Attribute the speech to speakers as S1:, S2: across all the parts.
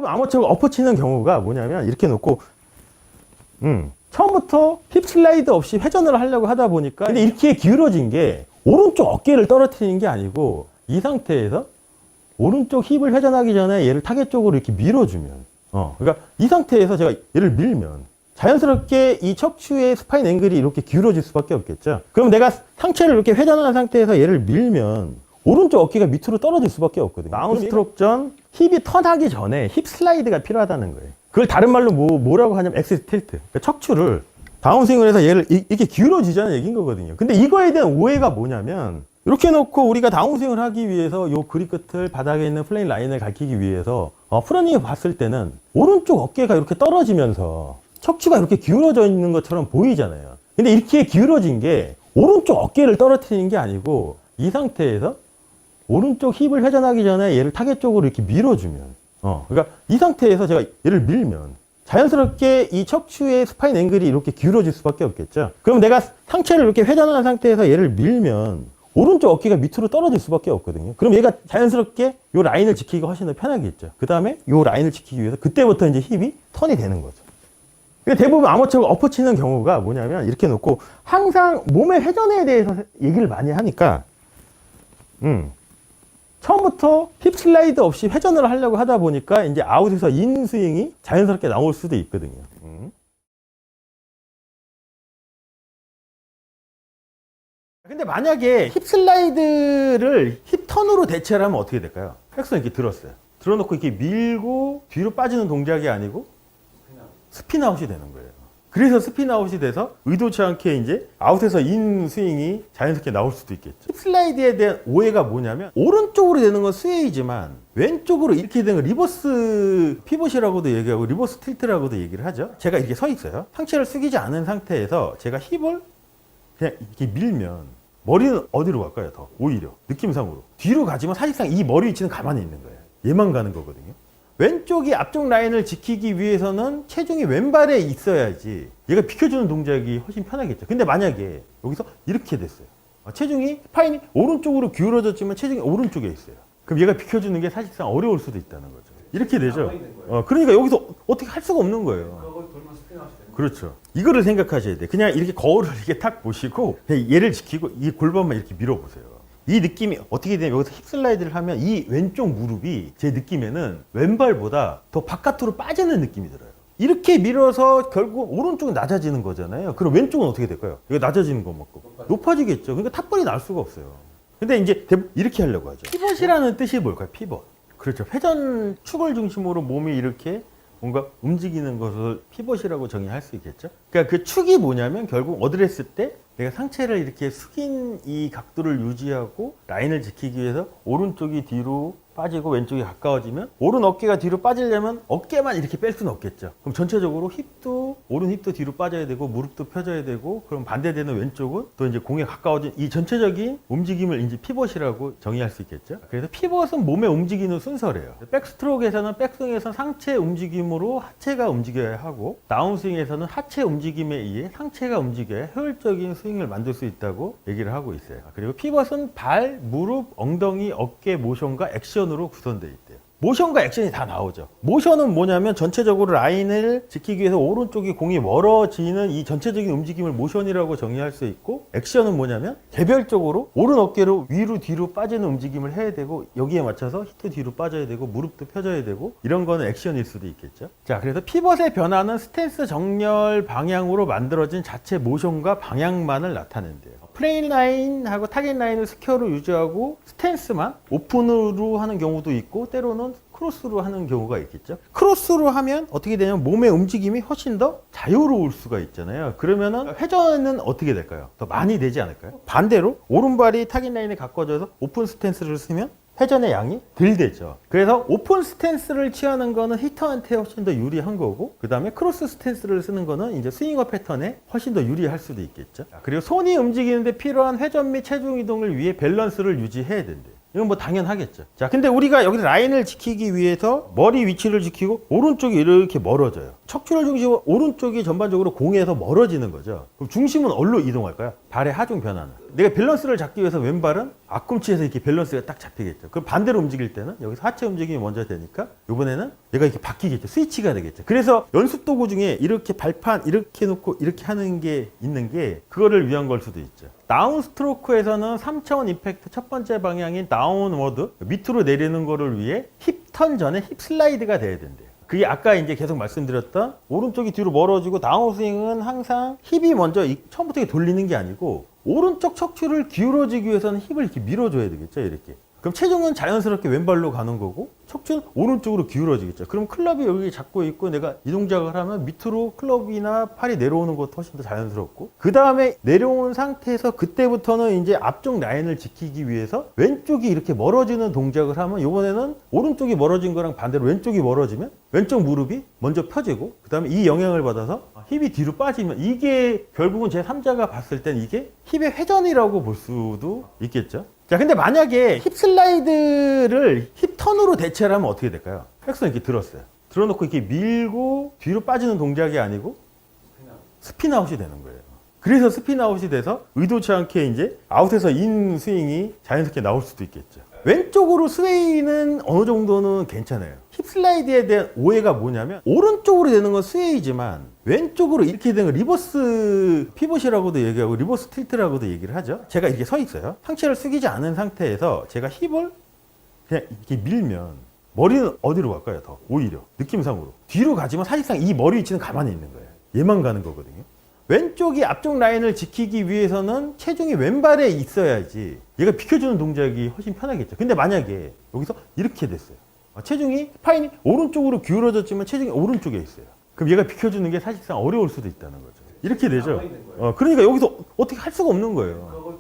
S1: 아마추어가 엎어치는 경우가 뭐냐면 이렇게 놓고 처음부터 힙 슬라이드 없이 회전을 하려고 하다 보니까 근데 이렇게 기울어진 게 오른쪽 어깨를 떨어뜨리는 게 아니고 이 상태에서 오른쪽 힙을 회전하기 전에 얘를 타겟 쪽으로 이렇게 밀어주면 그러니까 이 상태에서 제가 얘를 밀면 자연스럽게 이 척추의 스파인 앵글이 이렇게 기울어질 수밖에 없겠죠. 그럼 내가 상체를 이렇게 회전한 상태에서 얘를 밀면 오른쪽 어깨가 밑으로 떨어질 수밖에 없거든요. 다운 스트로크 전 힙이 턴하기 전에 힙 슬라이드가 필요하다는 거예요. 그걸 다른 말로 뭐라고 하냐면 엑시스 틸트. 그러니까 척추를 다운스윙을 해서 얘를 이렇게 기울어지자는 얘기인 거거든요. 근데 이거에 대한 오해가 뭐냐면 이렇게 놓고 우리가 다운스윙을 하기 위해서 요 그립 끝을 바닥에 있는 플레인 라인을 가리키기 위해서 프로님이 봤을 때는 오른쪽 어깨가 이렇게 떨어지면서 척추가 이렇게 기울어져 있는 것처럼 보이잖아요. 근데 이렇게 기울어진 게 오른쪽 어깨를 떨어뜨리는 게 아니고 이 상태에서 오른쪽 힙을 회전하기 전에 얘를 타겟 쪽으로 이렇게 밀어주면 그러니까 이 상태에서 제가 얘를 밀면 자연스럽게 이 척추의 스파인 앵글이 이렇게 기울어질 수밖에 없겠죠. 그럼 내가 상체를 이렇게 회전한 상태에서 얘를 밀면 오른쪽 어깨가 밑으로 떨어질 수밖에 없거든요. 그럼 얘가 자연스럽게 이 라인을 지키기가 훨씬 더 편하겠죠. 그 다음에 이 라인을 지키기 위해서 그때부터 이제 힙이 턴이 되는 거죠. 대부분 아마추어가 엎어치는 경우가 뭐냐면 이렇게 놓고 항상 몸의 회전에 대해서 얘기를 많이 하니까 처음부터 힙 슬라이드 없이 회전을 하려고 하다 보니까 이제 아웃에서 인 스윙이 자연스럽게 나올 수도 있거든요. 근데 만약에 힙 슬라이드를 힙 턴으로 대체를 하면 어떻게 될까요? 백스는 이렇게 들었어요. 들어놓고 이렇게 밀고 뒤로 빠지는 동작이 아니고 스피나웃이 되는 거예요. 그래서 스피나웃이 돼서 의도치 않게 이제 아웃에서 인 스윙이 자연스럽게 나올 수도 있겠죠. 힙 슬라이드에 대한 오해가 뭐냐면 오른쪽으로 되는 건 스웨이지만 왼쪽으로 이렇게 되는 건 리버스 피벗이라고도 얘기하고 리버스 틸트라고도 얘기를 하죠. 제가 이렇게 서 있어요. 상체를 숙이지 않은 상태에서 제가 힙을 그냥 이렇게 밀면 머리는 어디로 갈까요? 더 오히려 느낌상으로 뒤로 가지만 사실상 이 머리 위치는 가만히 있는 거예요. 얘만 가는 거거든요. 왼쪽이 앞쪽 라인을 지키기 위해서는 체중이 왼발에 있어야지 얘가 비켜주는 동작이 훨씬 편하겠죠. 근데 만약에 여기서 이렇게 됐어요. 체중이 스파인이 오른쪽으로 기울어졌지만 체중이 오른쪽에 있어요. 그럼 얘가 비켜주는 게 사실상 어려울 수도 있다는 거죠. 이렇게 되죠. 그러니까 여기서 어떻게 할 수가 없는 거예요. 그렇죠. 이거를 생각하셔야 돼요. 그냥 이렇게 거울을 이렇게 탁 보시고 얘를 지키고 이 골반만 이렇게 밀어보세요. 이 느낌이 어떻게 되냐면 여기서 힙 슬라이드를 하면 이 왼쪽 무릎이 제 느낌에는 왼발보다 더 바깥으로 빠지는 느낌이 들어요. 이렇게 밀어서 결국 오른쪽은 낮아지는 거잖아요. 그럼 왼쪽은 어떻게 될까요? 이거 낮아지는 거 맞고 높아지겠죠. 그러니까 탑볼이 날 수가 없어요. 근데 이제 이렇게 하려고 하죠. 피벗이라는 뜻이 뭘까요? 피벗. 그렇죠. 회전 축을 중심으로 몸이 이렇게 뭔가 움직이는 것을 피벗이라고 정의할 수 있겠죠. 그러니까 그 축이 뭐냐면 결국 어디를 했을 때 내가 상체를 이렇게 숙인 이 각도를 유지하고 라인을 지키기 위해서 오른쪽이 뒤로 빠지고 왼쪽이 가까워지면 오른 어깨가 뒤로 빠지려면 어깨만 이렇게 뺄 수는 없겠죠. 그럼 전체적으로 오른 힙도 뒤로 빠져야 되고 무릎도 펴져야 되고 그럼 반대되는 왼쪽은 또 이제 공에 가까워진 이 전체적인 움직임을 이제 피벗이라고 정의할 수 있겠죠. 그래서 피벗은 몸에 움직이는 순서래요. 백스트로크에서는 백스윙에서는 상체 움직임으로 하체가 움직여야 하고 다운스윙에서는 하체 움직임에 의해 상체가 움직여야 효율적인 스윙을 만들 수 있다고 얘기를 하고 있어요. 그리고 피벗은 발, 무릎, 엉덩이, 어깨 모션과 액션으로 구성되어 있대요. 모션과 액션이 다 나오죠. 모션은 뭐냐면 전체적으로 라인을 지키기 위해서 오른쪽이 공이 멀어지는 이 전체적인 움직임을 모션이라고 정의할 수 있고, 액션은 뭐냐면 개별적으로 오른 어깨로 위로 뒤로 빠지는 움직임을 해야 되고 여기에 맞춰서 힙도 뒤로 빠져야 되고 무릎도 펴져야 되고 이런 거는 액션일 수도 있겠죠. 자, 그래서 피벗의 변화는 스탠스 정렬 방향으로 만들어진 자체 모션과 방향만을 나타낸대요. 플레인 라인하고 타겟 라인을 스퀘어로 유지하고 스탠스만 오픈으로 하는 경우도 있고 때로는 크로스로 하는 경우가 있겠죠. 크로스로 하면 어떻게 되냐면 몸의 움직임이 훨씬 더 자유로울 수가 있잖아요. 그러면은 회전은 어떻게 될까요? 더 많이 되지 않을까요? 반대로 오른발이 타겟 라인에 가까워져서 오픈 스탠스를 쓰면 회전의 양이 덜 되죠. 그래서 오픈 스탠스를 취하는 거는 히터한테 훨씬 더 유리한 거고, 그 다음에 크로스 스탠스를 쓰는 거는 이제 스윙어 패턴에 훨씬 더 유리할 수도 있겠죠. 그리고 손이 움직이는데 필요한 회전 및 체중 이동을 위해 밸런스를 유지해야 된대요. 이건 뭐 당연하겠죠. 자, 근데 우리가 여기서 라인을 지키기 위해서 머리 위치를 지키고 오른쪽이 이렇게 멀어져요. 척추를 중심으로 오른쪽이 전반적으로 공에서 멀어지는 거죠. 그럼 중심은 어디로 이동할까요? 발의 하중 변화는. 내가 밸런스를 잡기 위해서 왼발은 앞꿈치에서 이렇게 밸런스가 딱 잡히겠죠. 그럼 반대로 움직일 때는 여기서 하체 움직임이 먼저 되니까 이번에는 얘가 이렇게 바뀌겠죠. 스위치가 되겠죠. 그래서 연습 도구 중에 이렇게 발판 이렇게 놓고 이렇게 하는 게 있는 게 그거를 위한 걸 수도 있죠. 다운 스트로크에서는 3차원 임팩트 첫 번째 방향인 다운워드 밑으로 내리는 거를 위해 힙 턴 전에 힙 슬라이드가 돼야 된대요. 그게 아까 이제 계속 말씀드렸던 오른쪽이 뒤로 멀어지고 다운스윙은 항상 힙이 먼저 처음부터 돌리는 게 아니고 오른쪽 척추를 기울어지기 위해서는 힙을 이렇게 밀어줘야 되겠죠. 이렇게. 그럼 체중은 자연스럽게 왼발로 가는 거고 척추는 오른쪽으로 기울어지겠죠. 그럼 클럽이 여기 잡고 있고 내가 이 동작을 하면 밑으로 클럽이나 팔이 내려오는 것도 훨씬 더 자연스럽고 그 다음에 내려온 상태에서 그때부터는 이제 앞쪽 라인을 지키기 위해서 왼쪽이 이렇게 멀어지는 동작을 하면 이번에는 오른쪽이 멀어진 거랑 반대로 왼쪽이 멀어지면 왼쪽 무릎이 먼저 펴지고 그 다음에 이 영향을 받아서 힙이 뒤로 빠지면 이게 결국은 제 3자가 봤을 땐 이게 힙의 회전이라고 볼 수도 있겠죠. 자, 근데 만약에 힙 슬라이드를 힙 턴으로 대체를 하면 어떻게 될까요? 백선 이렇게 들었어요. 들어놓고 이렇게 밀고 뒤로 빠지는 동작이 아니고 스피나웃이 되는 거예요. 그래서 스피나웃이 돼서 의도치 않게 이제 아웃에서 인 스윙이 자연스럽게 나올 수도 있겠죠. 왼쪽으로 스웨이는 어느 정도는 괜찮아요. 힙 슬라이드에 대한 오해가 뭐냐면 오른쪽으로 되는 건 스웨이지만 왼쪽으로 이렇게 되는 건 리버스 피벗이라고도 얘기하고 리버스 틸트라고도 얘기를 하죠. 제가 이렇게 서 있어요. 상체를 숙이지 않은 상태에서 제가 힙을 그냥 이렇게 밀면 머리는 어디로 갈까요? 더 오히려 느낌상으로 뒤로 가지만 사실상 이 머리 위치는 가만히 있는 거예요. 얘만 가는 거거든요. 왼쪽이 앞쪽 라인을 지키기 위해서는 체중이 왼발에 있어야지 얘가 비켜주는 동작이 훨씬 편하겠죠. 근데 만약에 여기서 이렇게 됐어요. 체중이 스파인이 오른쪽으로 기울어졌지만 체중이 오른쪽에 있어요. 그럼 얘가 비켜주는 게 사실상 어려울 수도 있다는 거죠. 이렇게 되죠. 그러니까 여기서 어떻게 할 수가 없는 거예요.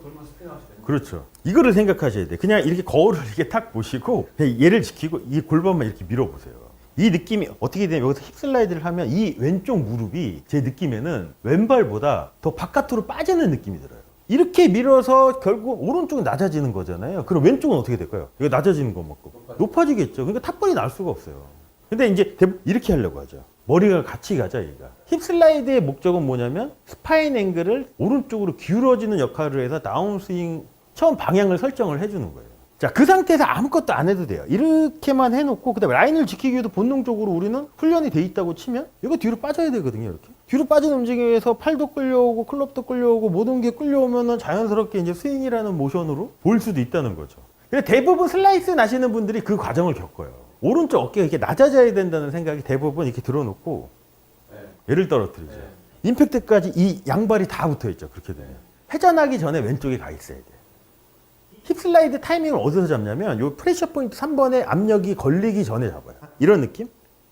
S1: 그렇죠. 이거를 생각하셔야 돼요. 그냥 이렇게 거울을 이렇게 탁 보시고 얘를 지키고 이 골반만 이렇게 밀어보세요. 이 느낌이 어떻게 되냐면 여기서 힙 슬라이드를 하면 이 왼쪽 무릎이 제 느낌에는 왼발보다 더 바깥으로 빠지는 느낌이 들어요. 이렇게 밀어서 결국 오른쪽은 낮아지는 거잖아요. 그럼 왼쪽은 어떻게 될까요? 이거 낮아지는 거 맞고 높아지겠죠. 그러니까 탑볼이 날 수가 없어요. 근데 이제 이렇게 하려고 하죠. 머리가 같이 가자 얘가. 힙 슬라이드의 목적은 뭐냐면 스파인 앵글을 오른쪽으로 기울어지는 역할을 해서 다운스윙 처음 방향을 설정을 해주는 거예요. 자, 그 상태에서 아무것도 안 해도 돼요. 이렇게만 해놓고 그다음에 라인을 지키기 위해서 본능적으로 우리는 훈련이 돼 있다고 치면 이거 뒤로 빠져야 되거든요. 이렇게 뒤로 빠진 움직임에서 팔도 끌려오고 클럽도 끌려오고 모든 게 끌려오면은 자연스럽게 이제 스윙이라는 모션으로 보일 수도 있다는 거죠. 근데 대부분 슬라이스 나시는 분들이 그 과정을 겪어요. 오른쪽 어깨가 이렇게 낮아져야 된다는 생각이 대부분 이렇게 들어놓고 얘를 떨어뜨리죠. 임팩트까지 이 양발이 다 붙어 있죠. 그렇게 되면 회전하기 전에 왼쪽에 가 있어야 돼요. 힙 슬라이드 타이밍을 어디서 잡냐면 요 프레셔 포인트 3번에 압력이 걸리기 전에 잡아요. 이런 느낌?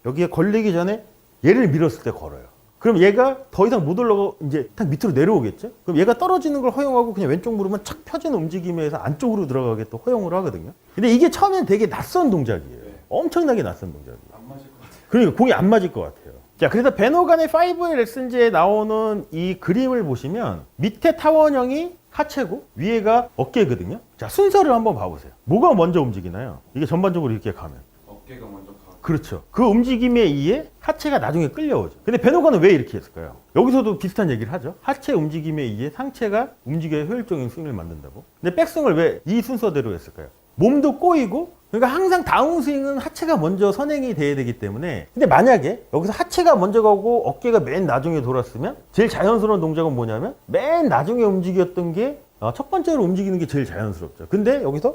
S1: 여기에 걸리기 전에 얘를 밀었을 때 걸어요. 그럼 얘가 더 이상 못 올라가고 이제 딱 밑으로 내려오겠죠? 그럼 얘가 떨어지는 걸 허용하고 그냥 왼쪽 무릎은 착 펴지는 움직임에서 안쪽으로 들어가게 또 허용을 하거든요. 근데 이게 처음엔 되게 낯선 동작이에요. 엄청나게 낯선 동작이에요.
S2: 안 맞을 것 같아요.
S1: 그러니까 공이 안 맞을 것 같아요. 자, 그래서 베노간의 5의 레슨지에 나오는 이 그림을 보시면 밑에 타원형이 하체고 위에가 어깨거든요. 자, 순서를 한번 봐보세요. 뭐가 먼저 움직이나요? 이게 전반적으로 이렇게 가면.
S2: 어깨가 먼저 가.
S1: 그렇죠. 그 움직임에 의해 하체가 나중에 끌려오죠. 근데 베노간은 왜 이렇게 했을까요? 여기서도 비슷한 얘기를 하죠. 하체 움직임에 의해 상체가 움직여야 효율적인 스윙을 만든다고. 근데 백스윙을 왜 이 순서대로 했을까요? 몸도 꼬이고 그러니까 항상 다운스윙은 하체가 먼저 선행이 돼야 되기 때문에 근데 만약에 여기서 하체가 먼저 가고 어깨가 맨 나중에 돌았으면 제일 자연스러운 동작은 뭐냐면 맨 나중에 움직였던 게 첫 번째로 움직이는 게 제일 자연스럽죠. 근데 여기서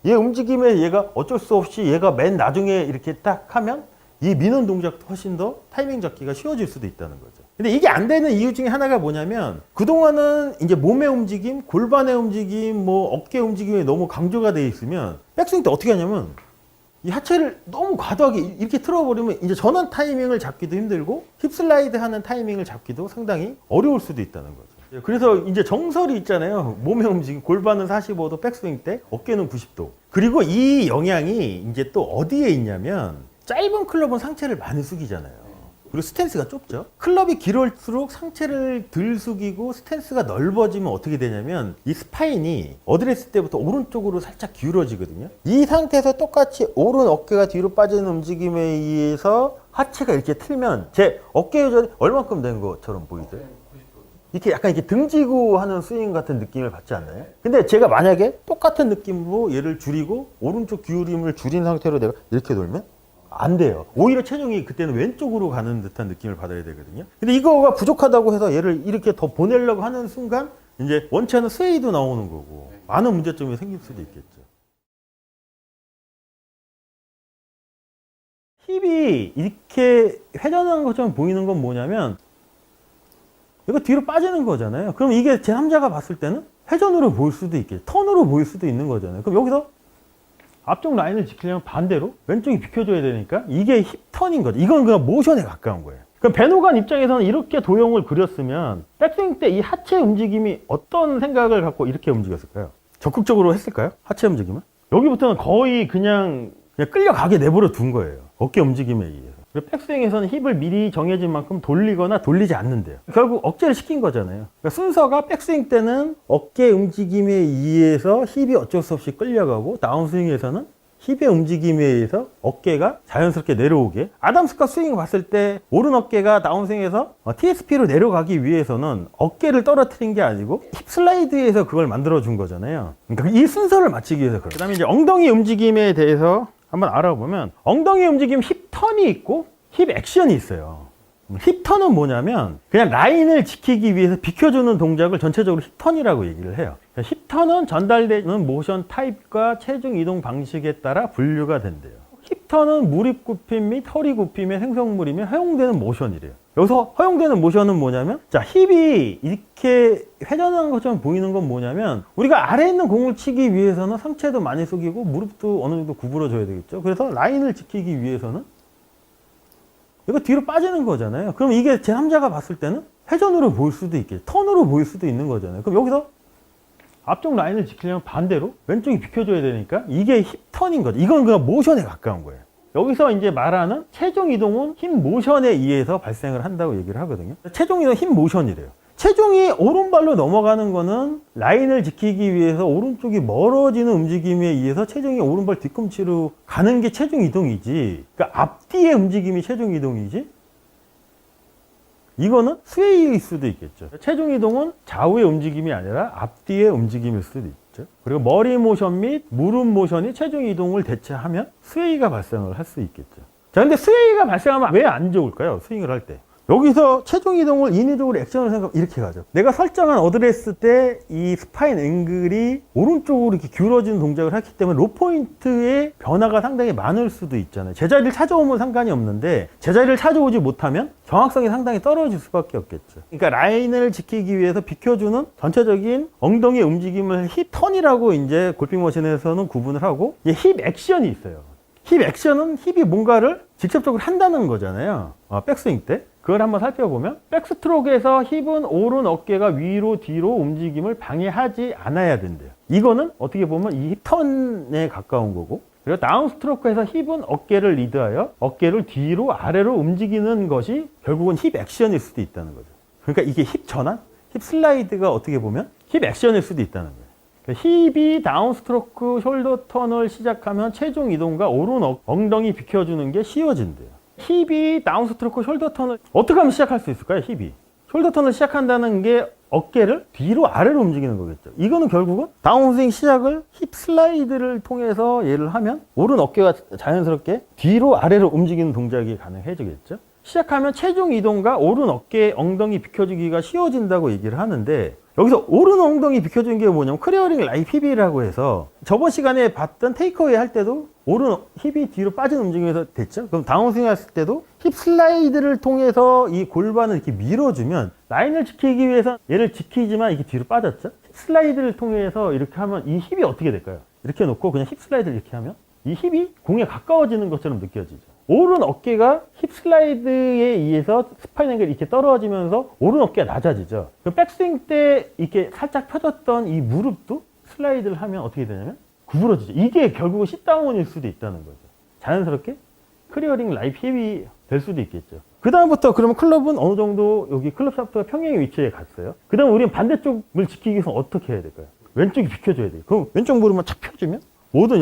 S1: 얘 움직임에 얘가 어쩔 수 없이 얘가 맨 나중에 이렇게 딱 하면 이 미는 동작도 훨씬 더 타이밍 잡기가 쉬워질 수도 있다는 거죠. 근데 이게 안 되는 이유 중에 하나가 뭐냐면 그동안은 이제 몸의 움직임, 골반의 움직임, 뭐 어깨 움직임이 너무 강조가 돼 있으면 백스윙 때 어떻게 하냐면 이 하체를 너무 과도하게 이렇게 틀어버리면 이제 전원 타이밍을 잡기도 힘들고 힙슬라이드 하는 타이밍을 잡기도 상당히 어려울 수도 있다는 거죠. 그래서 이제 정설이 있잖아요. 몸의 움직임, 골반은 45도, 백스윙 때 어깨는 90도. 그리고 이 영향이 이제 또 어디에 있냐면 짧은 클럽은 상체를 많이 숙이잖아요. 그리고 스탠스가 좁죠. 클럽이 길을수록 상체를 들 숙이고 스탠스가 넓어지면 어떻게 되냐면 이 스파인이 어드레스 때부터 오른쪽으로 살짝 기울어지거든요. 이 상태에서 똑같이 오른 어깨가 뒤로 빠지는 움직임에 의해서 하체가 이렇게 틀면 제 어깨 요절이 얼만큼 된 것처럼 보이죠? 이렇게 약간 이렇게 등지고 하는 스윙 같은 느낌을 받지 않나요? 근데 제가 만약에 똑같은 느낌으로 얘를 줄이고 오른쪽 기울임을 줄인 상태로 내가 이렇게 돌면 안 돼요. 오히려 체중이 그때는 왼쪽으로 가는 듯한 느낌을 받아야 되거든요. 근데 이거가 부족하다고 해서 얘를 이렇게 더 보내려고 하는 순간 이제 원치 않은 스웨이도 나오는 거고 많은 문제점이 생길 수도 있겠죠. 힙이 이렇게 회전하는 것처럼 보이는 건 뭐냐면 이거 뒤로 빠지는 거잖아요. 그럼 이게 제3자가 봤을 때는 회전으로 보일 수도 있겠죠. 턴으로 보일 수도 있는 거잖아요. 그럼 여기서 앞쪽 라인을 지키려면 반대로 왼쪽이 비켜줘야 되니까 이게 힙턴인 거죠. 이건 그냥 모션에 가까운 거예요. 그럼 베노간 입장에서는 이렇게 도형을 그렸으면 백스윙 때 이 하체 움직임이 어떤 생각을 갖고 이렇게 움직였을까요? 적극적으로 했을까요? 하체 움직임을? 여기부터는 거의 그냥 끌려가게 내버려 둔 거예요. 어깨 움직임에 의해서. 그리고 백스윙에서는 힙을 미리 정해진 만큼 돌리거나 돌리지 않는데요. 결국 억제를 시킨 거잖아요. 그러니까 순서가 백스윙 때는 어깨 움직임에 의해서 힙이 어쩔 수 없이 끌려가고 다운스윙에서는 힙의 움직임에 의해서 어깨가 자연스럽게 내려오게. 아담 스캇 스윙을 봤을 때 오른 어깨가 다운스윙에서 TSP로 내려가기 위해서는 어깨를 떨어뜨린 게 아니고 힙 슬라이드에서 그걸 만들어 준 거잖아요. 그러니까 이 순서를 맞추기 위해서 그래요. 그 다음에 이제 엉덩이 움직임에 대해서 한번 알아보면 엉덩이 움직임 힙 턴이 있고 힙 액션이 있어요. 힙 턴은 뭐냐면 그냥 라인을 지키기 위해서 비켜주는 동작을 전체적으로 힙 턴이라고 얘기를 해요. 힙 턴은 전달되는 모션 타입과 체중 이동 방식에 따라 분류가 된대요. 힙 턴은 무릎 굽힘 및 허리 굽힘의 생성물이며 허용되는 모션이래요. 여기서 허용되는 모션은 뭐냐면 자 힙이 이렇게 회전하는 것처럼 보이는 건 뭐냐면 우리가 아래에 있는 공을 치기 위해서는 상체도 많이 숙이고 무릎도 어느 정도 구부러져야 되겠죠. 그래서 라인을 지키기 위해서는 이거 뒤로 빠지는 거잖아요. 그럼 이게 제3자가 봤을 때는 회전으로 보일 수도 있겠죠. 턴으로 보일 수도 있는 거잖아요. 그럼 여기서 앞쪽 라인을 지키려면 반대로 왼쪽이 비켜줘야 되니까 이게 힙턴인 거죠. 이건 그냥 모션에 가까운 거예요. 여기서 이제 말하는 체중 이동은 힙 모션에 의해서 발생을 한다고 얘기를 하거든요. 체중 이동은 힙 모션이래요. 체중이 오른발로 넘어가는 거는 라인을 지키기 위해서 오른쪽이 멀어지는 움직임에 의해서 체중이 오른발 뒤꿈치로 가는 게 체중 이동이지. 그러니까 앞뒤의 움직임이 체중 이동이지. 이거는 스웨이일 수도 있겠죠. 체중 이동은 좌우의 움직임이 아니라 앞뒤의 움직임일 수도 있죠. 그리고 머리 모션 및 무릎 모션이 체중 이동을 대체하면 스웨이가 발생을 할 수 있겠죠. 자, 근데 스웨이가 발생하면 왜 안 좋을까요? 스윙을 할 때. 여기서 체중 이동을 인위적으로 액션을 생각하면 이렇게 가죠. 내가 설정한 어드레스 때 이 스파인 앵글이 오른쪽으로 이렇게 기울어지는 동작을 했기 때문에 로 포인트의 변화가 상당히 많을 수도 있잖아요. 제자리를 찾아오면 상관이 없는데 제자리를 찾아오지 못하면 정확성이 상당히 떨어질 수밖에 없겠죠. 그러니까 라인을 지키기 위해서 비켜주는 전체적인 엉덩이 움직임을 힙 턴이라고 이제 골핑 머신에서는 구분을 하고 힙 액션이 있어요. 힙 액션은 힙이 뭔가를 직접적으로 한다는 거잖아요. 백스윙 때. 그걸 한번 살펴보면 백스트로크에서 힙은 오른 어깨가 위로 뒤로 움직임을 방해하지 않아야 된대요. 이거는 어떻게 보면 이 힙턴에 가까운 거고 그리고 다운스트로크에서 힙은 어깨를 리드하여 어깨를 뒤로 아래로 움직이는 것이 결국은 힙 액션일 수도 있다는 거죠. 그러니까 이게 힙 전환, 힙 슬라이드가 어떻게 보면 힙 액션일 수도 있다는 거예요. 그러니까 힙이 다운스트로크 숄더 턴을 시작하면 체중 이동과 오른 엉덩이 비켜주는 게 쉬워진대요. 힙이 다운스트로크 숄더 턴을 어떻게 하면 시작할 수 있을까요? 힙이 숄더 턴을 시작한다는 게 어깨를 뒤로 아래로 움직이는 거겠죠. 이거는 결국은 다운스윙 시작을 힙 슬라이드를 통해서 얘를 하면 오른 어깨가 자연스럽게 뒤로 아래로 움직이는 동작이 가능해지겠죠. 시작하면 체중 이동과 오른 어깨 엉덩이 비켜주기가 쉬워진다고 얘기를 하는데 여기서 오른 엉덩이 비켜주는 게 뭐냐면 클리어링 라이프 힙이라고 해서 저번 시간에 봤던 테이크어웨이 할 때도 오른 힙이 뒤로 빠진 움직임에서 됐죠. 그럼 다운스윙 했을 때도 힙 슬라이드를 통해서 이 골반을 이렇게 밀어주면 라인을 지키기 위해서 얘를 지키지만 이게 뒤로 빠졌죠. 힙 슬라이드를 통해서 이렇게 하면 이 힙이 어떻게 될까요? 이렇게 놓고 그냥 힙 슬라이드를 이렇게 하면 이 힙이 공에 가까워지는 것처럼 느껴지죠. 오른 어깨가 힙 슬라이드에 의해서 스파인 앵글이 이렇게 떨어지면서 오른 어깨가 낮아지죠. 백스윙 때 이렇게 살짝 펴졌던 이 무릎도 슬라이드를 하면 어떻게 되냐면 구부러지죠. 이게 결국은 싯다운일 수도 있다는 거죠. 자연스럽게 클리어링 라이프 힙이 될 수도 있겠죠. 그 다음부터 그러면 클럽은 어느 정도 여기 클럽 샤프트가 평행의 위치에 갔어요. 그 다음 우리는 반대쪽을 지키기 위해서 어떻게 해야 될까요? 왼쪽이 비켜줘야 돼요. 그럼 왼쪽 무릎만 착 펴주면 모든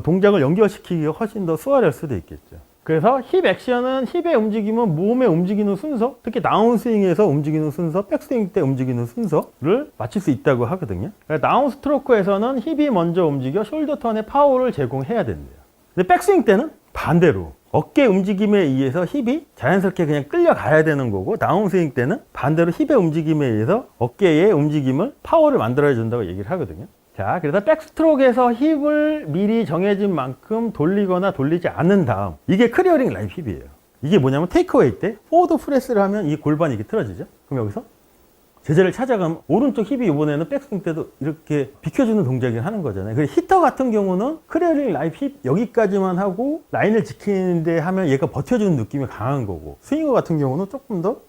S1: 동작을 연결시키기가 훨씬 더 수월할 수도 있겠죠. 그래서 힙 액션은 힙의 움직임은 몸에 움직이는 순서, 특히 다운스윙에서 움직이는 순서, 백스윙 때 움직이는 순서를 맞출 수 있다고 하거든요. 다운 스트로크에서는 힙이 먼저 움직여 숄더 턴의 파워를 제공해야 된대요. 근데 백스윙 때는 반대로 어깨 움직임에 의해서 힙이 자연스럽게 그냥 끌려가야 되는 거고, 다운스윙 때는 반대로 힙의 움직임에 의해서 어깨의 움직임을 파워를 만들어야 준다고 얘기를 하거든요. 자, 그래서 백스트로크에서 힙을 미리 정해진 만큼 돌리거나 돌리지 않은 다음, 이게 클리어링 라인 힙이에요. 이게 뭐냐면 테이크어웨이 때 포워드 프레스를 하면 이 골반이 이렇게 틀어지죠. 그럼 여기서 제자를 찾아가면 오른쪽 힙이 이번에는 백스윙 때도 이렇게 비켜주는 동작을 하는 거잖아요. 그래서 히터 같은 경우는 클리어링 라인 힙 여기까지만 하고 라인을 지키는데 하면 얘가 버텨주는 느낌이 강한 거고, 스윙어 같은 경우는 조금 더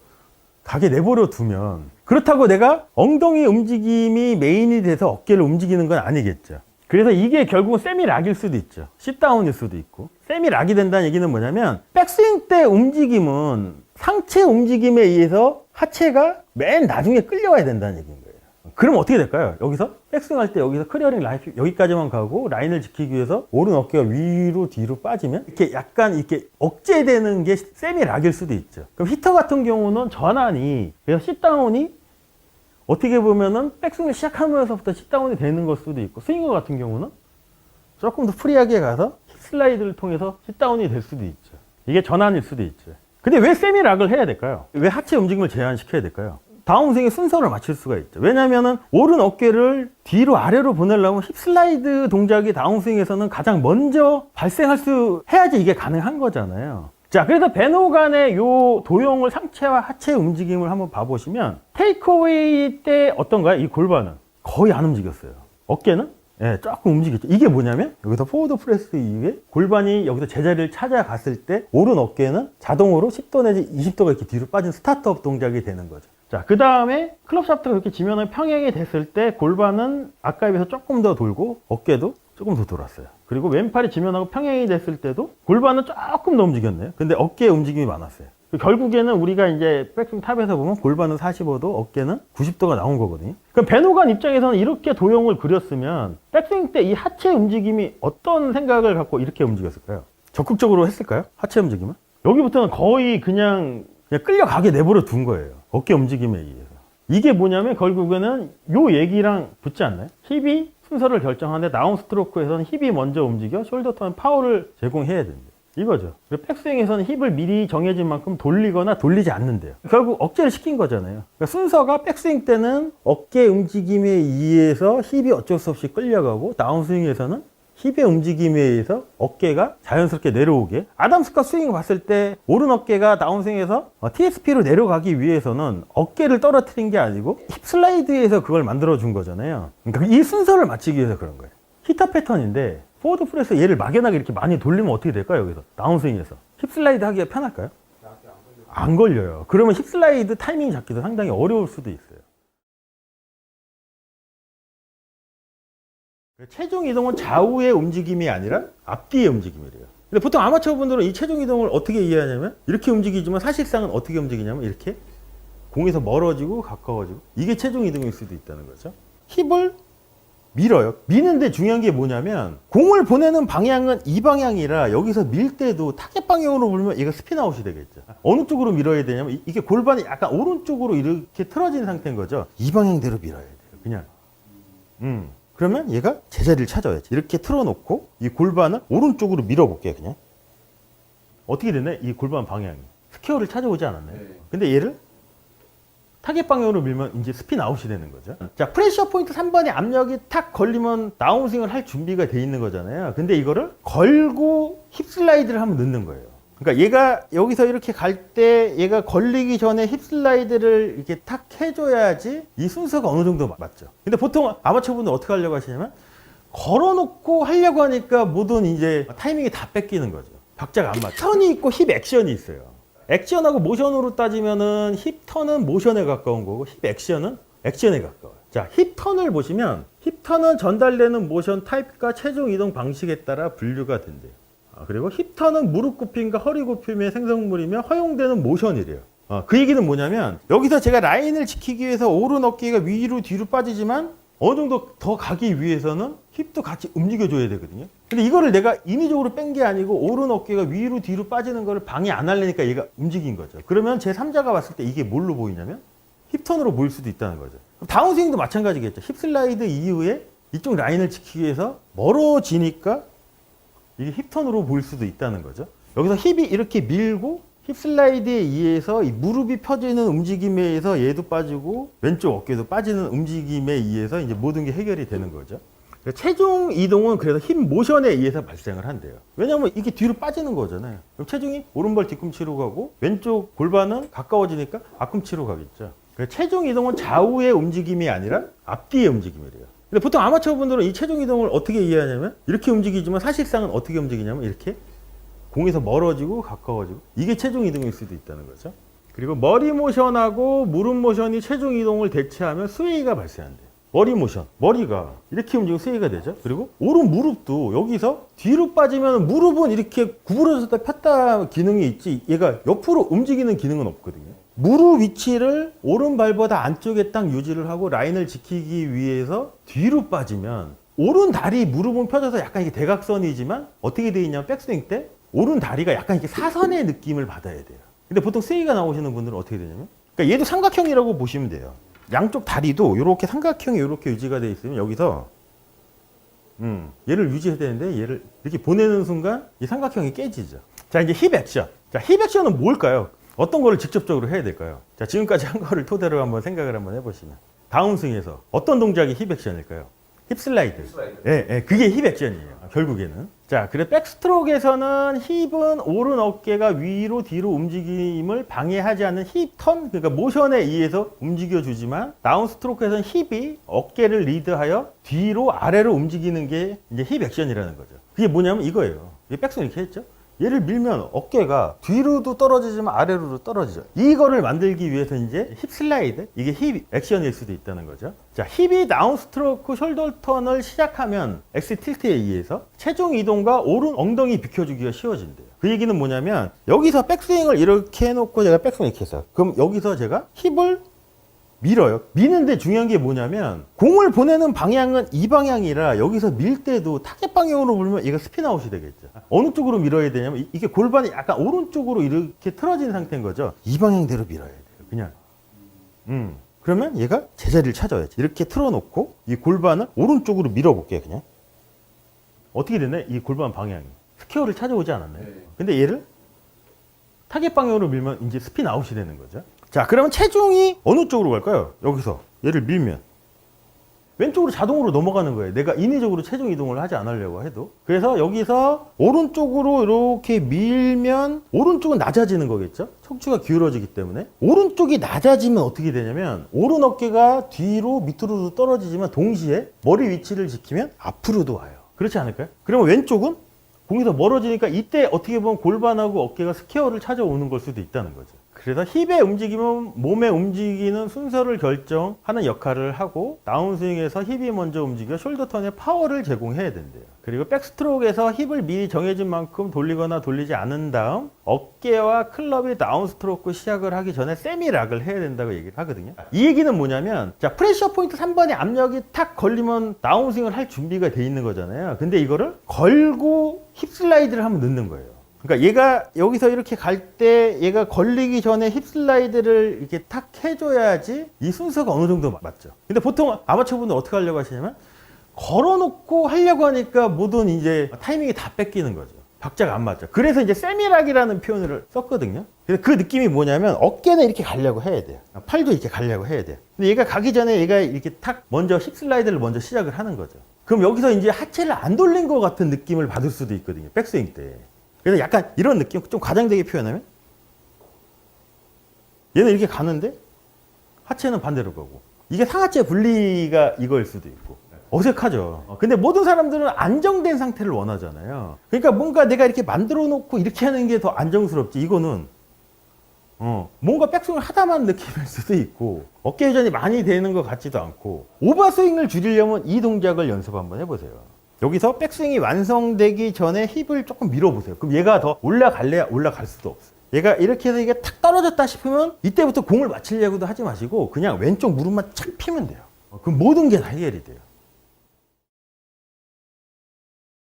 S1: 가게 내버려 두면, 그렇다고 내가 엉덩이 움직임이 메인이 돼서 어깨를 움직이는 건 아니겠죠. 그래서 이게 결국은 세미 락일 수도 있죠. 싯다운일 수도 있고. 세미 락이 된다는 얘기는 뭐냐면, 백스윙 때 움직임은 상체 움직임에 의해서 하체가 맨 나중에 끌려와야 된다는 얘기인 거예요. 그럼 어떻게 될까요? 여기서 백스윙 할 때 여기서 클리어링 라인 여기까지만 가고 라인을 지키기 위해서 오른 어깨가 위로 뒤로 빠지면 이렇게 약간 이렇게 억제되는 게 세미 락일 수도 있죠. 그럼 히터 같은 경우는 전환이, 그래서 싯다운이 어떻게 보면은 백스윙을 시작하면서부터 싯다운이 되는 걸 수도 있고, 스윙어 같은 경우는 조금 더 프리하게 가서 힙 슬라이드를 통해서 싯다운이 될 수도 있죠. 이게 전환일 수도 있죠. 근데 왜 세미 락을 해야 될까요? 왜 하체 움직임을 제한시켜야 될까요? 다운스윙의 순서를 맞출 수가 있죠. 왜냐면은 오른 어깨를 뒤로 아래로 보내려면 힙 슬라이드 동작이 다운스윙에서는 가장 먼저 발생할 수 해야지 이게 가능한 거잖아요. 자, 그래서 베노간의 요 도형을 상체와 하체 움직임을 한번 봐보시면, 테이크어웨이 때 어떤가요? 이 골반은 거의 안 움직였어요. 어깨는 조금 움직였죠. 이게 뭐냐면 여기서 포워드 프레스 이후에 골반이 여기서 제자리를 찾아갔을 때 오른 어깨는 자동으로 10도 내지 20도가 이렇게 뒤로 빠진 스타트업 동작이 되는 거죠. 자, 그 다음에 클럽 샤프트가 이렇게 지면은 평행이 됐을 때 골반은 아까에 비해서 조금 더 돌고 어깨도 조금 더 돌았어요. 그리고 왼팔이 지면하고 평행이 됐을 때도 골반은 조금 더 움직였네요. 근데 어깨에 움직임이 많았어요. 결국에는 우리가 이제 백스윙 탑에서 보면 골반은 45도, 어깨는 90도가 나온 거거든요. 그럼 베노간 입장에서는 이렇게 도형을 그렸으면 백스윙 때 이 하체 움직임이 어떤 생각을 갖고 이렇게 움직였을까요? 적극적으로 했을까요? 하체 움직임은? 여기부터는 거의 그냥 끌려가게 내버려 둔 거예요. 어깨 움직임에 의해서. 이게 뭐냐면 결국에는 요 얘기랑 붙지 않나요? 힙이 순서를 결정하는데 다운 스트로크에서는 힙이 먼저 움직여 숄더 턴 파워를 제공해야 된대요. 이거죠. 그리고 백스윙에서는 힙을 미리 정해진 만큼 돌리거나 돌리지 않는데요. 결국 억제를 시킨 거잖아요. 그러니까 순서가 백스윙 때는 어깨 움직임에 의해서 힙이 어쩔 수 없이 끌려가고, 다운스윙에서는 힙의 움직임에 의해서 어깨가 자연스럽게 내려오게. 아담 스캇 스윙 봤을 때 오른 어깨가 다운스윙에서 TSP로 내려가기 위해서는 어깨를 떨어뜨린 게 아니고 힙 슬라이드에서 그걸 만들어 준 거잖아요. 그러니까 이 순서를 맞추기 위해서 그런 거예요. 히터 패턴인데 포워드 프레스 얘를 막연하게 이렇게 많이 돌리면 어떻게 될까요? 여기서 다운스윙에서 힙 슬라이드 하기가 편할까요? 안 걸려요. 그러면 힙 슬라이드 타이밍 잡기도 상당히 어려울 수도 있어요. 체중 이동은 좌우의 움직임이 아니라 앞뒤의 움직임이래요. 근데 보통 아마추어 분들은 이 체중 이동을 어떻게 이해하냐면 이렇게 움직이지만 사실상은 어떻게 움직이냐면 이렇게 공에서 멀어지고 가까워지고, 이게 체중 이동일 수도 있다는 거죠. 힙을 밀어요. 미는데 중요한 게 뭐냐면 공을 보내는 방향은 이 방향이라 여기서 밀 때도 타겟 방향으로 불면 얘가 스피드아웃이 되겠죠. 어느 쪽으로 밀어야 되냐면 이게 골반이 약간 오른쪽으로 이렇게 틀어진 상태인 거죠. 이 방향대로 밀어야 돼요. 그냥. 그러면 얘가 제자리를 찾아야지. 이렇게 틀어놓고 이 골반을 오른쪽으로 밀어볼게요. 그냥. 어떻게 되나요? 이 골반 방향이. 스퀘어를 찾아오지 않았나요?
S2: 네.
S1: 근데 얘를 타겟 방향으로 밀면 이제 스핀 아웃이 되는 거죠. 자, 프레셔 포인트 3번에 압력이 탁 걸리면 다운스윙을 할 준비가 돼 있는 거잖아요. 근데 이거를 걸고 힙 슬라이드를 한번 넣는 거예요. 그러니까 얘가 여기서 이렇게 갈 때 얘가 걸리기 전에 힙 슬라이드를 이렇게 탁 해줘야지 이 순서가 어느 정도 맞죠. 근데 보통 아마추어 분들 어떻게 하려고 하시냐면 걸어놓고 하려고 하니까 모든 이제 타이밍이 다 뺏기는 거죠. 박자가 안 맞죠. 턴이 있고 힙 액션이 있어요. 액션하고 모션으로 따지면은 힙 턴은 모션에 가까운 거고 힙 액션은 액션에 가까워요. 자, 힙 턴을 보시면 힙 턴은 전달되는 모션 타입과 체중 이동 방식에 따라 분류가 된대요. 그리고 힙턴은 무릎 굽힘과 허리 굽힘의 생성물이며 허용되는 모션이래요. 그 얘기는 뭐냐면 여기서 제가 라인을 지키기 위해서 오른 어깨가 위로 뒤로 빠지지만 어느 정도 더 가기 위해서는 힙도 같이 움직여줘야 되거든요. 근데 이거를 내가 인위적으로 뺀 게 아니고 오른 어깨가 위로 뒤로 빠지는 거를 방해 안 하려니까 얘가 움직인 거죠. 그러면 제 3자가 봤을 때 이게 뭘로 보이냐면 힙턴으로 보일 수도 있다는 거죠. 다운스윙도 마찬가지겠죠. 힙슬라이드 이후에 이쪽 라인을 지키기 위해서 멀어지니까 이게 힙턴으로 보일 수도 있다는 거죠. 여기서 힙이 이렇게 밀고 힙슬라이드에 의해서 이 무릎이 펴지는 움직임에 의해서 얘도 빠지고 왼쪽 어깨도 빠지는 움직임에 의해서 이제 모든 게 해결이 되는 거죠. 체중 이동은 그래서 힙 모션에 의해서 발생을 한대요. 왜냐하면 이게 뒤로 빠지는 거잖아요. 그럼 체중이 오른발 뒤꿈치로 가고 왼쪽 골반은 가까워지니까 앞꿈치로 가겠죠. 체중 이동은 좌우의 움직임이 아니라 앞뒤의 움직임이래요. 근데 보통 아마추어 분들은 이 체중 이동을 어떻게 이해하냐면 이렇게 움직이지만 사실상은 어떻게 움직이냐면 이렇게 공에서 멀어지고 가까워지고 이게 체중 이동일 수도 있다는 거죠. 그리고 머리 모션하고 무릎 모션이 체중 이동을 대체하면 스웨이가 발생한대요. 머리 모션, 머리가 이렇게 움직이면 스웨이가 되죠. 그리고 오른 무릎도 여기서 뒤로 빠지면 무릎은 이렇게 구부러졌다 폈다 기능이 있지 얘가 옆으로 움직이는 기능은 없거든요. 무릎 위치를 오른발보다 안쪽에 딱 유지를 하고 라인을 지키기 위해서 뒤로 빠지면 오른 다리 무릎은 펴져서 약간 이게 대각선이지만 어떻게 되어 있냐면 백스윙 때 오른 다리가 약간 이렇게 사선의 느낌을 받아야 돼요. 근데 보통 스웨이가 나오시는 분들은 어떻게 되냐면 그러니까 얘도 삼각형이라고 보시면 돼요. 양쪽 다리도 이렇게 삼각형이 이렇게 유지가 되어 있으면 여기서 얘를 유지해야 되는데 얘를 이렇게 보내는 순간 이 삼각형이 깨지죠. 자, 이제 힙 액션. 자, 힙 액션은 뭘까요? 어떤 거를 직접적으로 해야 될까요? 자, 지금까지 한 거를 토대로 한번 생각을 한번 해보시면 다운스윙에서 어떤 동작이 힙 액션일까요? 힙슬라이드. 예, 그게 힙 액션이에요. 결국에는. 자, 그래 백스트로크에서는 힙은 오른 어깨가 위로 뒤로 움직임을 방해하지 않는 힙 턴, 그러니까 모션에 의해서 움직여주지만 다운스트로크에서는 힙이 어깨를 리드하여 뒤로 아래로 움직이는 게 이제 힙 액션이라는 거죠. 그게 뭐냐면 이거예요. 이게 백스윙 이렇게 했죠? 얘를 밀면 어깨가 뒤로도 떨어지지만 아래로도 떨어지죠. 이거를 만들기 위해서 이제 힙 슬라이드, 이게 힙 액션일 수도 있다는 거죠. 자, 힙이 다운 스트로크 숄더 턴을 시작하면 엑스 틸트에 의해서 체중 이동과 오른 엉덩이 비켜주기가 쉬워진대요. 그 얘기는 뭐냐면 여기서 백스윙을 이렇게 해놓고 제가 백스윙 이렇게 했어요. 그럼 여기서 제가 힙을 밀어요. 미는데 중요한 게 뭐냐면 공을 보내는 방향은 이 방향이라 여기서 밀 때도 타겟 방향으로 불면 얘가 스피나웃이 되겠죠. 어느 쪽으로 밀어야 되냐면 이게 골반이 약간 오른쪽으로 이렇게 틀어진 상태인 거죠. 이 방향대로 밀어야 돼요. 그냥. 그러면 얘가 제자리를 찾아야지. 이렇게 틀어놓고 이 골반을 오른쪽으로 밀어볼게요. 그냥. 어떻게 되나요? 이 골반 방향이. 스퀘어를 찾아오지 않았나요?
S2: 네.
S1: 근데 얘를 타겟 방향으로 밀면 이제 스피나웃이 되는 거죠. 자, 그러면 체중이 어느 쪽으로 갈까요? 여기서 얘를 밀면 왼쪽으로 자동으로 넘어가는 거예요. 내가 인위적으로 체중 이동을 하지 않으려고 해도. 그래서 여기서 오른쪽으로 이렇게 밀면 오른쪽은 낮아지는 거겠죠? 척추가 기울어지기 때문에. 오른쪽이 낮아지면 어떻게 되냐면 오른 어깨가 뒤로 밑으로도 떨어지지만 동시에 머리 위치를 지키면 앞으로도 와요. 그렇지 않을까요? 그러면 왼쪽은 공이 더 멀어지니까 이때 어떻게 보면 골반하고 어깨가 스퀘어를 찾아오는 걸 수도 있다는 거죠. 그래서 힙의 움직임은 몸의 움직이는 순서를 결정하는 역할을 하고 다운스윙에서 힙이 먼저 움직여 숄더 턴에 파워를 제공해야 된대요. 그리고 백스트로크에서 힙을 미리 정해진 만큼 돌리거나 돌리지 않은 다음 어깨와 클럽이 다운스트로크 시작을 하기 전에 세미락을 해야 된다고 얘기를 하거든요. 이 얘기는 뭐냐면 자, 프레셔 포인트 3번에 압력이 탁 걸리면 다운스윙을 할 준비가 돼 있는 거잖아요. 근데 이거를 걸고 힙 슬라이드를 하면 넣는 거예요. 그러니까 얘가 여기서 이렇게 갈 때 얘가 걸리기 전에 힙 슬라이드를 이렇게 탁 해줘야지 이 순서가 어느 정도 맞죠. 근데 보통 아마추어분들 어떻게 하려고 하시냐면 걸어놓고 하려고 하니까 모든 이제 타이밍이 다 뺏기는 거죠. 박자가 안 맞죠. 그래서 이제 세미락이라는 표현을 썼거든요. 그래서 그 느낌이 뭐냐면 어깨는 이렇게 가려고 해야 돼요. 팔도 이렇게 가려고 해야 돼요. 근데 얘가 가기 전에 얘가 이렇게 탁 먼저 힙 슬라이드를 먼저 시작을 하는 거죠. 그럼 여기서 이제 하체를 안 돌린 것 같은 느낌을 받을 수도 있거든요. 백스윙 때. 그래서 약간 이런 느낌, 좀 과장되게 표현하면 얘는 이렇게 가는데 하체는 반대로 가고 이게 상하체 분리가 이거일 수도 있고 어색하죠. 근데 모든 사람들은 안정된 상태를 원하잖아요. 그러니까 뭔가 내가 이렇게 만들어 놓고 이렇게 하는 게 더 안정스럽지. 이거는 뭔가 백스윙을 하다만 느낌일 수도 있고 어깨 회전이 많이 되는 것 같지도 않고 오버스윙을 줄이려면 이 동작을 연습 한번 해보세요. 여기서 백스윙이 완성되기 전에 힙을 조금 밀어보세요. 그럼 얘가 더 올라갈래야 올라갈 수도 없어요. 얘가 이렇게 해서 이게 탁 떨어졌다 싶으면 이때부터 공을 맞추려고도 하지 마시고 그냥 왼쪽 무릎만 착 피면 돼요. 그럼 모든 게 다 해결이 돼요.